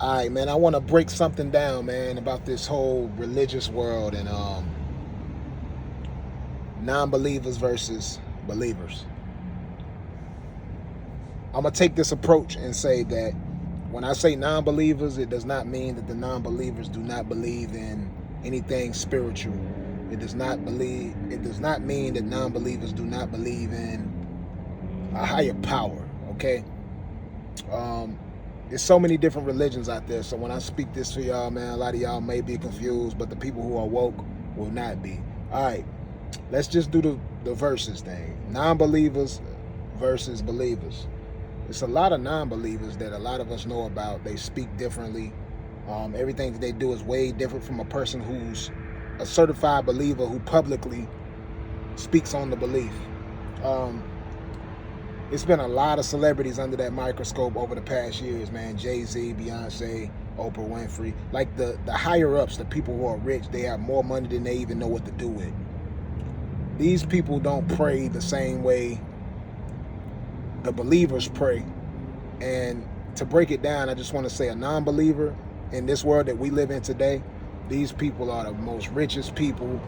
All right, man. I want to break something down, man, about this whole religious world and non-believers versus believers. I'm gonna take this approach and say that when I say non-believers, it does not mean that the non-believers do not believe in anything spiritual. It does not believe. It does not mean that non-believers do not believe in a higher power. Okay. Um, there's so many different religions out there. So when I speak this to y'all, man, a lot of y'all may be confused, but the people who are woke will not be. All right, let's just do the verses thing. Non-believers versus believers. It's a lot of non-believers that a lot of us know about. They speak differently. Everything that they do is way different from a person who's a certified believer who publicly speaks on the belief. Um, it's been a lot of celebrities under that microscope over the past years, man. Jay-Z, Beyonce, Oprah Winfrey. Like the higher ups, the people who are rich, they have more money than they even know what to do with. These people don't pray the same way the believers pray. And to break it down, I just want to say a non-believer in this world that we live in today, these people are the most richest people.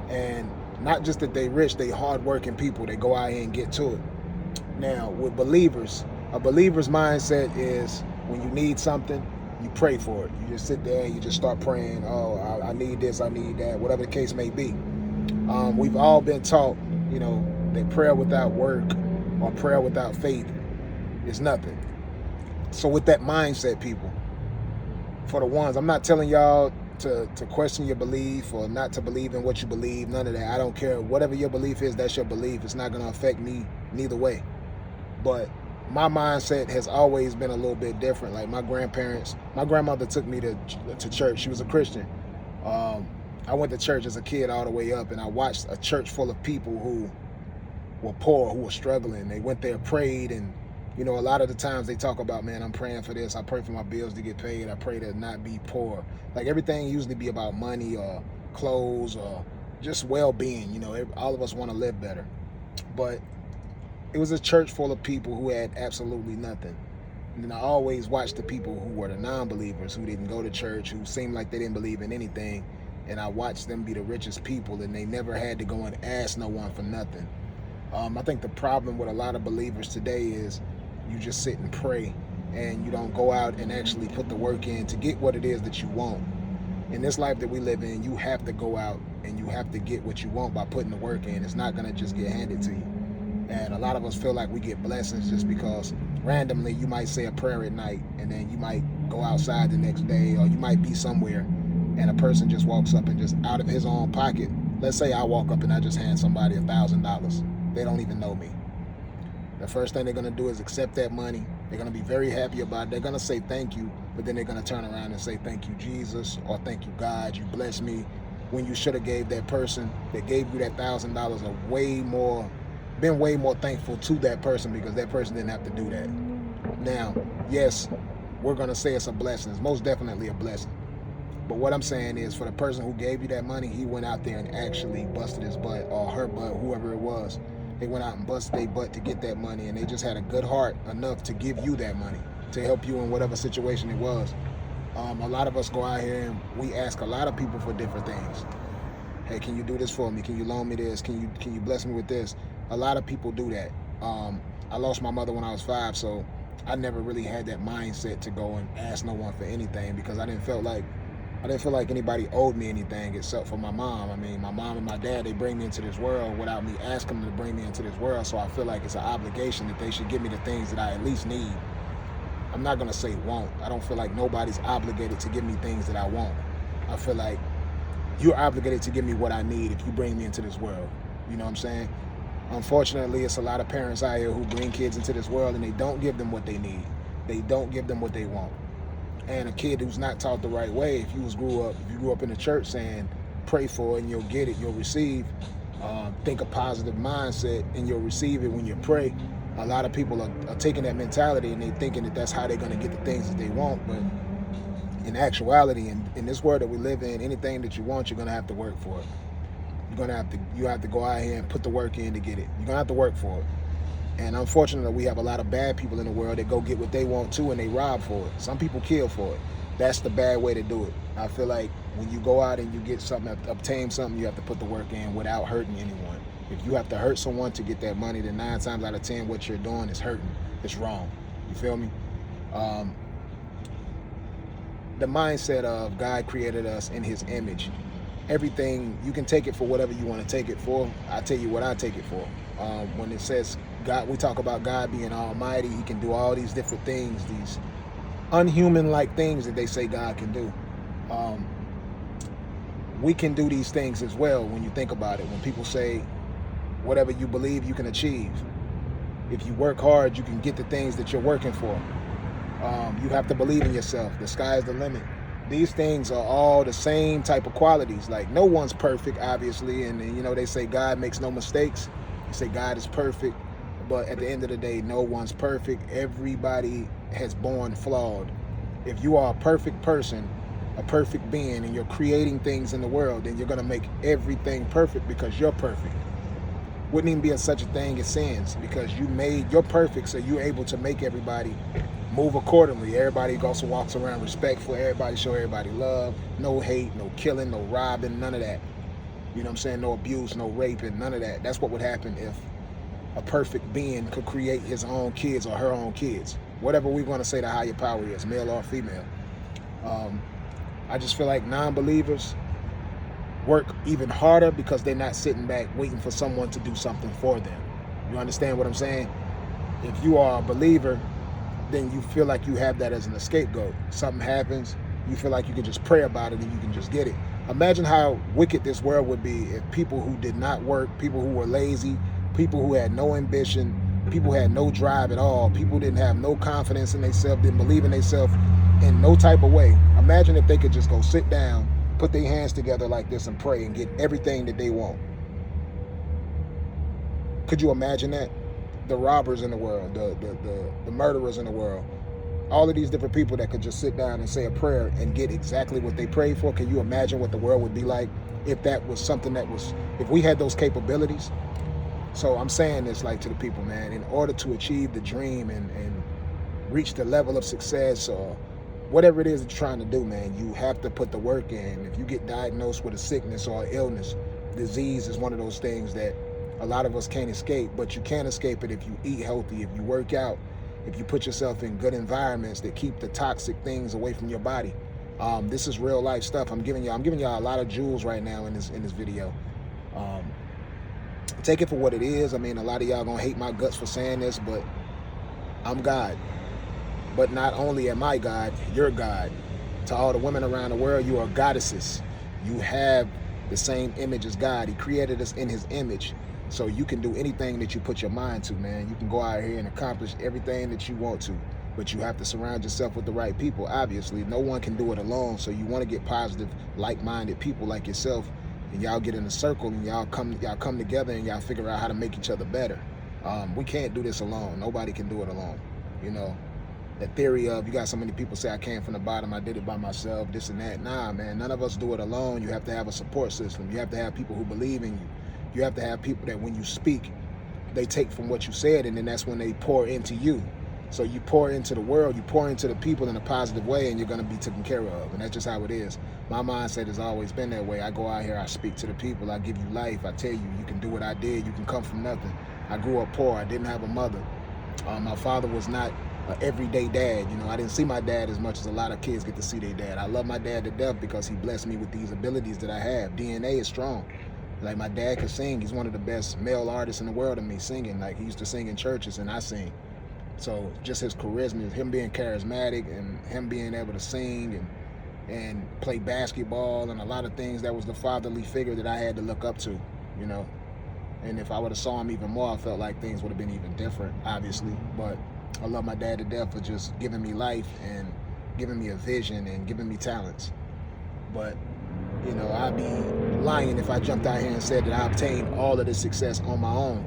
And not just that they rich, they hardworking people. They go out here and get to it. Now, with believers, a believer's mindset is when you need something, you pray for it. You just sit there and you just start praying, oh, I need this, I need that, whatever the case may be. We've all been taught, that prayer without work or prayer without faith is nothing. So with that mindset, people, for the ones, I'm not telling y'all to question your belief or not to believe in what you believe, none of that. I don't care. Whatever your belief is, that's your belief. It's not going to affect me neither way. But my mindset has always been a little bit different. Like my grandmother took me to church. She was a Christian. I went to church as a kid all the way up, and I watched a church full of people who were poor, who were struggling. They went there, prayed, and a lot of the times they talk about, man, I'm praying for this. I pray for my bills to get paid. I pray to not be poor. Like everything usually be about money or clothes or just well-being. All of us want to live better. But it was a church full of people who had absolutely nothing. And then I always watched the people who were the non-believers, who didn't go to church, who seemed like they didn't believe in anything. And I watched them be the richest people, and they never had to go and ask no one for nothing. I think the problem with a lot of believers today is you just sit and pray, and you don't go out and actually put the work in to get what it is that you want. In this life that we live in, you have to go out and you have to get what you want by putting the work in. It's not going to just get handed to you. And a lot of us feel like we get blessings just because randomly you might say a prayer at night, and then you might go outside the next day, or you might be somewhere and a person just walks up and just out of his own pocket, let's say I walk up and I just hand somebody $1,000. They don't even know me. The first thing they're going to do is accept that money. They're going to be very happy about it. They're going to say thank you, but then they're going to turn around and say thank you, Jesus, or thank you, God, you blessed me, when you should have gave that person that gave you that $1,000 been way more thankful to that person, because that person didn't have to do that. Now, yes, we're going to say it's a blessing. It's most definitely a blessing. But what I'm saying is, for the person who gave you that money, he went out there and actually busted his butt, or her butt, whoever it was. They went out and busted their butt to get that money, and they just had a good heart enough to give you that money, to help you in whatever situation it was. A lot of us go out here and we ask a lot of people for different things. Hey, can you do this for me? Can you loan me this? Can you bless me with this? A lot of people do that. I lost my mother when I was 5, so I never really had that mindset to go and ask no one for anything, because I didn't feel like anybody owed me anything except for my mom. I mean, my mom and my dad, they bring me into this world without me asking them to bring me into this world. So I feel like it's an obligation that they should give me the things that I at least need. I'm not going to say want. I don't feel like nobody's obligated to give me things that I want. I feel like you're obligated to give me what I need if you bring me into this world. You know what I'm saying? Unfortunately, it's a lot of parents out here who bring kids into this world and they don't give them what they need. They don't give them what they want. And a kid who's not taught the right way, if you grew up in the church saying, pray for it and you'll get it, you'll receive, think a positive mindset and you'll receive it when you pray. A lot of people are taking that mentality and they thinking that that's how they're going to get the things that they want. But in actuality, in this world that we live in, anything that you want, you're going to have to work for it. You have to go out here and put the work in to get it. You're going to have to work for it. And unfortunately, we have a lot of bad people in the world that go get what they want too, and they rob for it. Some people kill for it. That's the bad way to do it. I feel like when you go out and you get something, obtain something, you have to put the work in without hurting anyone. If you have to hurt someone to get that money, then 9 times out of 10, what you're doing is hurting. It's wrong. You feel me? The mindset of God created us in his image. Everything, you can take it for whatever you want to take it for. I tell you what I take it for. When it says God, we talk about God being almighty. He can do all these different things, these unhuman-like things that they say God can do. We can do these things as well when you think about it. When people say, whatever you believe, you can achieve. If you work hard, you can get the things that you're working for. You have to believe in yourself. The sky is the limit. These things are all the same type of qualities. Like, no one's perfect, obviously. And you know, they say God makes no mistakes. They say God is perfect. But at the end of the day, no one's perfect. Everybody has born flawed. If you are a perfect person, a perfect being, and you're creating things in the world, then you're going to make everything perfect because you're perfect. Wouldn't even be such a thing as sins, because you're perfect, so you're able to make everybody move accordingly. Everybody also walks around respectful. Everybody show everybody love. No hate, no killing, no robbing, none of that. You know what I'm saying? No abuse, no raping, none of that. That's what would happen if a perfect being could create his own kids or her own kids. Whatever we're going to say the higher power is, male or female. I just feel like non-believers work even harder because they're not sitting back waiting for someone to do something for them. You understand what I'm saying? If you are a believer, then you feel like you have that as an scapegoat. Something happens, you feel like you can just pray about it and you can just get it. Imagine how wicked this world would be if people who did not work, people who were lazy, people who had no ambition, people who had no drive at all, people who didn't have no confidence in themselves, didn't believe in themselves in no type of way. Imagine if they could just go sit down, put their hands together like this and pray and get everything that they want. Could you imagine that? The robbers in the world, the murderers in the world, all of these different people that could just sit down and say a prayer and get exactly what they prayed for. Can you imagine what the world would be like if that was something that was, if we had those capabilities? So I'm saying this like to the people, man, in order to achieve the dream and reach the level of success or whatever it is that you're trying to do, man, you have to put the work in. If you get diagnosed with a sickness or an illness, disease is one of those things that a lot of us can't escape, but you can escape it if you eat healthy, if you work out, if you put yourself in good environments that keep the toxic things away from your body. This is real life stuff. I'm giving y'all a lot of jewels right now in this video. Take it for what it is. I mean, a lot of y'all gonna hate my guts for saying this, but I'm God. But not only am I God, you're God. To all the women around the world, you are goddesses. You have the same image as God. He created us in his image. So you can do anything that you put your mind to, man. You can go out here and accomplish everything that you want to. But you have to surround yourself with the right people, obviously. No one can do it alone. So you want to get positive, like-minded people like yourself, and y'all get in a circle and y'all come together and y'all figure out how to make each other better. We can't do this alone. Nobody can do it alone, you know. The theory of, you got so many people say I came from the bottom, I did it by myself, this and that. Nah, man, none of us do it alone. You have to have a support system. You have to have people who believe in you. You have to have people that when you speak, they take from what you said, and then that's when they pour into you. So you pour into the world, you pour into the people in a positive way, and you're going to be taken care of. And that's just how it is. My mindset has always been that way. I go out here, I speak to the people, I give you life. I tell you, you can do what I did. You can come from nothing. I grew up poor. I didn't have a mother. My father was not an everyday dad. You know, I didn't see my dad as much as a lot of kids get to see their dad. I love my dad to death because he blessed me with these abilities that I have. DNA is strong. Like, my dad could sing. He's one of the best male artists in the world of me singing. Like, he used to sing in churches and I sing. So just his charisma, him being charismatic and him being able to sing and play basketball and a lot of things, that was the fatherly figure that I had to look up to, you know. And if I would have saw him even more, I felt like things would have been even different, obviously. But I love my dad to death for just giving me life and giving me a vision and giving me talents. But, you know, I'd be lying if I jumped out here and said that I obtained all of this success on my own.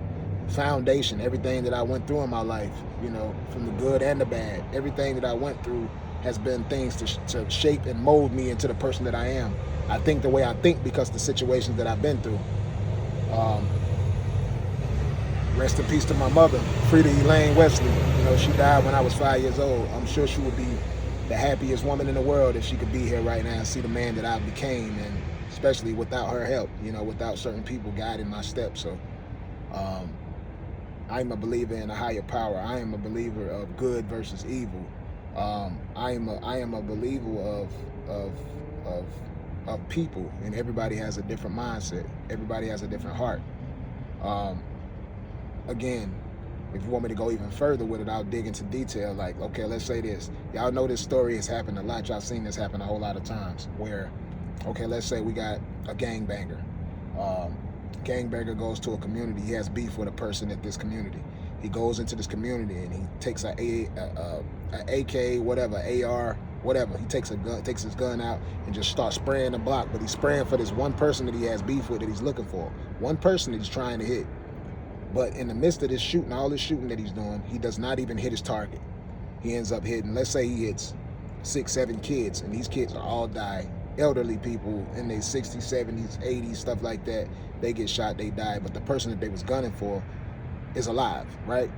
Foundation, everything that I went through in my life, you know, from the good and the bad, everything that I went through has been things to shape and mold me into the person that I am. I think the way I think because of the situations that I've been through. Rest in peace to my mother, Frida Elaine Wesley. You know, she died when I was 5 years old. I'm sure she would be the happiest woman in the world if she could be here right now and see the man that I became, and especially without her help, you know, without certain people guiding my steps. So I'm a believer in a higher power. I am a believer of good versus evil. I am a believer of people, and everybody has a different mindset. Everybody has a different heart. Again, if you want me to go even further with it, I'll dig into detail. Like, okay, let's say this. Y'all know this story has happened a lot. Y'all seen this happen a whole lot of times where, okay, let's say we got a gangbanger. Gangbanger goes to a community. He has beef with a person at this community. He goes into this community and he takes a AK, whatever, AR, whatever. He takes his gun out and just starts spraying the block. But he's spraying for this one person that he has beef with, that he's looking for. One person that he's trying to hit. But in the midst of this shooting, all this shooting that he's doing, he does not even hit his target. He ends up hitting, let's say he hits 6, 7 kids, and these kids are all die. Elderly people in their 60s, 70s, 80s, stuff like that. They get shot, they die, but the person that they was gunning for is alive, right?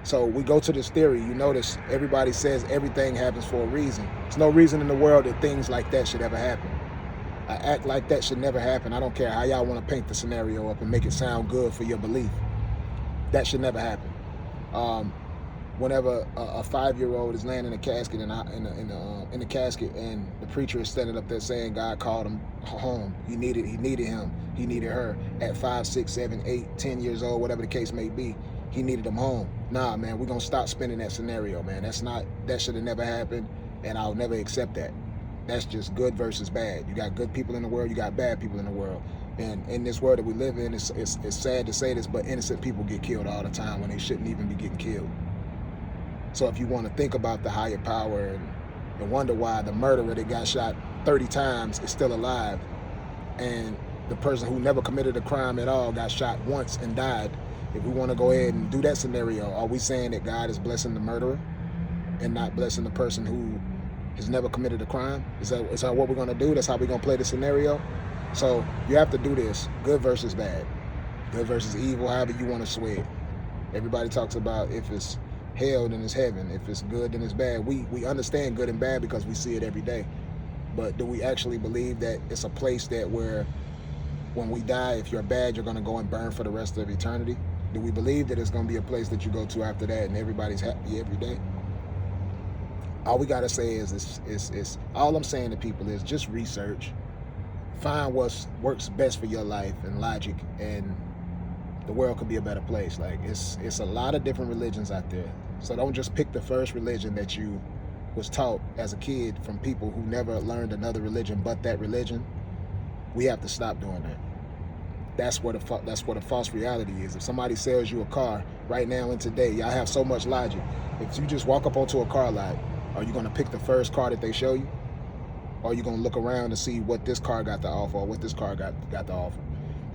So we go to this theory. You notice everybody says everything happens for a reason. There's no reason in the world that things like that should ever happen. An act like that should never happen. I don't care how y'all want to paint the scenario up and make it sound good for your belief. That should never happen. Whenever a 5-year-old is laying in a casket in the casket, and the preacher is standing up there saying God called him home. He needed him. He needed her at 5, 6, 7, 8, 10 years old, whatever the case may be. He needed him home. Nah, man, we're gonna stop spinning that scenario, man. That should have never happened, and I'll never accept that. That's just good versus bad. You got good people in the world, you got bad people in the world. And in this world that we live in, it's sad to say this, but innocent people get killed all the time when they shouldn't even be getting killed. So if you want to think about the higher power and wonder why the murderer that got shot 30 times is still alive, and the person who never committed a crime at all got shot once and died, if we want to go ahead and do that scenario, are we saying that God is blessing the murderer and not blessing the person who has never committed a crime? Is that what we're going to do? That's how we're going to play the scenario? So you have to do this, good versus bad, good versus evil, however you want to sway it. Everybody talks about if it's hell, then it's heaven. If it's good, then it's bad. We understand good and bad because we see it every day. But do we actually believe that it's a place that where when we die, if you're bad, you're going to go and burn for the rest of eternity? Do we believe that it's going to be a place that you go to after that and everybody's happy every day? All we got to say is all I'm saying to people is just research. Find what works best for your life and logic, and the world could be a better place. Like it's a lot of different religions out there. So don't just pick the first religion that you was taught as a kid from people who never learned another religion but that religion. We have to stop doing that. That's what a false reality is. If somebody sells you a car right now and today, y'all have so much logic. If you just walk up onto a car lot, are you going to pick the first car that they show you? Or are you going to look around and see what this car got to offer or what this car got to offer?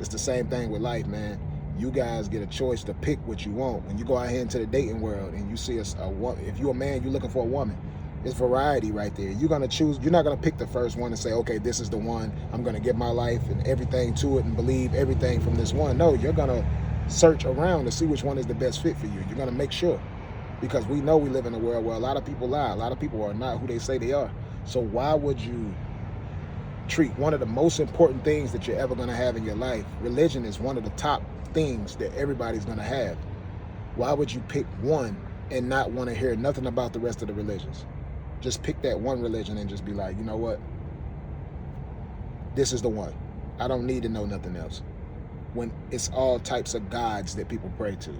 It's the same thing with life, man. You guys get a choice to pick what you want. When you go out here into the dating world and you see if you're a man, you're looking for a woman, it's variety right there. You're going to choose. You're not going to pick the first one and say, okay, this is the one. I'm going to give my life and everything to it and believe everything from this one. No, you're going to search around to see which one is the best fit for you. You're going to make sure, because we know we live in a world where a lot of people lie. A lot of people are not who they say they are. So why would you treat one of the most important things that you're ever going to have in your life? Religion is one of the top things that everybody's going to have. Why would you pick one and not want to hear nothing about the rest of the religions? Just pick that one religion and just be like, you know what? This is the one. I don't need to know nothing else. When it's all types of gods that people pray to.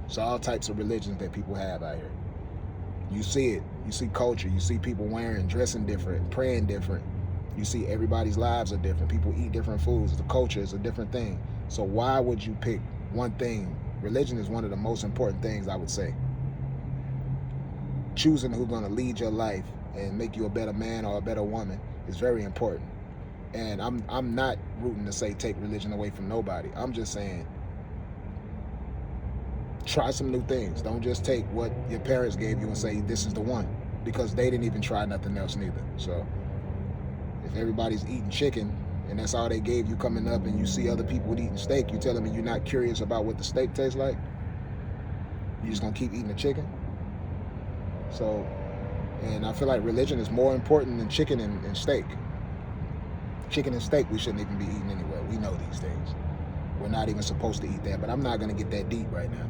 It's all types of religions that people have out here. You see it. You see culture. You see people dressing different, praying different. You see everybody's lives are different. People eat different foods. The culture is a different thing. So why would you pick one thing? Religion is one of the most important things, I would say. Choosing who's going to lead your life and make you a better man or a better woman is very important. And I'm not rooting to say take religion away from nobody. I'm just saying try some new things. Don't just take what your parents gave you and say this is the one, because they didn't even try nothing else neither. So if everybody's eating chicken and that's all they gave you coming up, and you see other people eating steak, you telling me you're not curious about what the steak tastes like? You just gonna keep eating the chicken? So, and I feel like religion is more important than chicken and steak. Chicken and steak we shouldn't even be eating anyway. We know these things. We're not even supposed to eat that, but I'm not gonna get that deep right now.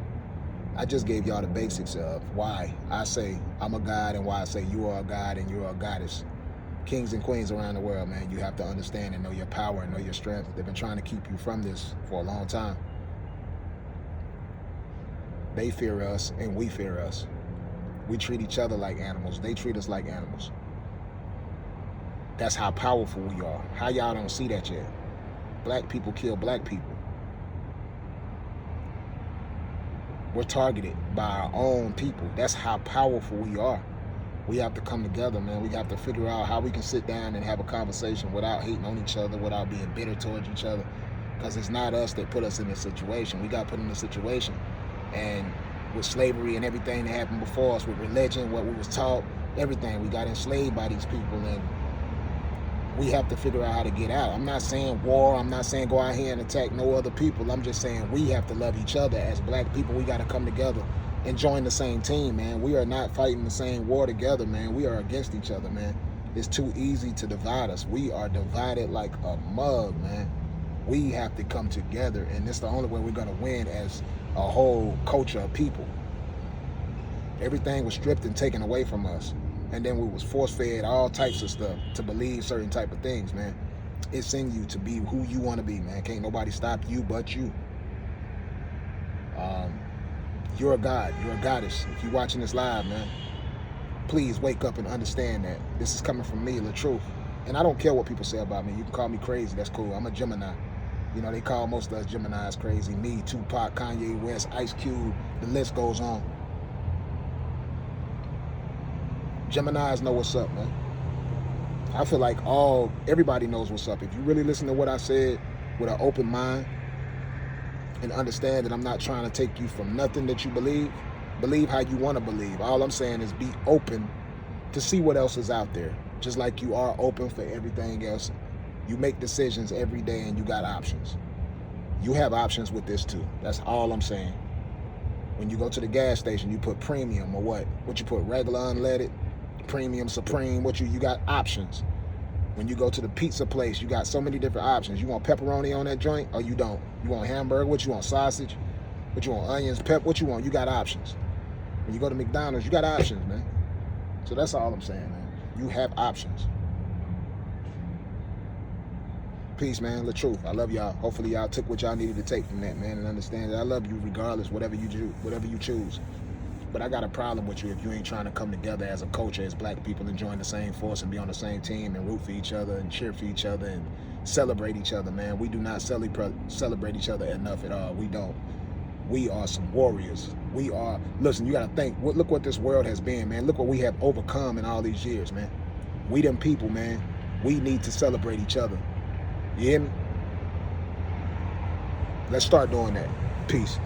I just gave y'all the basics of why I say I'm a god and why I say you are a god and you're a goddess. Kings and queens around the world, man, you have to understand and know your power and know your strength. They've been trying to keep you from this for a long time. They fear us and we fear us. We treat each other like animals. They treat us like animals. That's how powerful we are. How y'all don't see that yet? Black people kill black people. We're targeted by our own people. That's how powerful we are. We have to come together, man. We have to figure out how we can sit down and have a conversation without hating on each other, without being bitter towards each other. Because it's not us that put us in this situation. We got put in this situation. And with slavery and everything that happened before us, with religion, what we was taught, everything, we got enslaved by these people, and we have to figure out how to get out. I'm not saying war. I'm not saying go out here and attack no other people. I'm just saying we have to love each other. As black people, we got to come together and join the same team, man. We are not fighting the same war together, man. We are against each other, man. It's too easy to divide us. We are divided like a mug, man. We have to come together, and it's the only way we're going to win as a whole culture of people. Everything was stripped and taken away from us. And then we was force-fed all types of stuff to believe certain type of things, man. It's in you to be who you want to be, man. Can't nobody stop you but you. You're a god. You're a goddess. If you're watching this live, man, please wake up and understand that. This is coming from me, the truth. And I don't care what people say about me. You can call me crazy. That's cool. I'm a Gemini. You know, they call most of us Geminis crazy. Me, Tupac, Kanye West, Ice Cube. The list goes on. Geminis know what's up, man. I feel like everybody knows what's up. If you really listen to what I said with an open mind and understand that I'm not trying to take you from nothing that you believe how you want to believe. All I'm saying is be open to see what else is out there. Just like you are open for everything else. You make decisions every day and you got options. You have options with this too. That's all I'm saying. When you go to the gas station, you put premium or what? What you put, regular, unleaded, premium, supreme, you got options. When you go to the pizza place, you got so many different options. You want pepperoni on that joint or you don't? You want hamburger? What you want, sausage? What you want, onions, what you want? You got options. When you go to McDonald's, you got options, man. So that's all I'm saying, man. You have options. Peace, man. The truth. I love y'all. Hopefully y'all took what y'all needed to take from that, man, and understand that I love you regardless, whatever you do, whatever you choose. But I got a problem with you if you ain't trying to come together as a culture, as black people, and join the same force and be on the same team and root for each other and cheer for each other and celebrate each other, man. We do not celebrate each other enough at all. We don't. We are some warriors. We are, listen, you got to think, look what this world has been, man. Look what we have overcome in all these years, man. We them people, man. We need to celebrate each other. You hear me? Let's start doing that. Peace.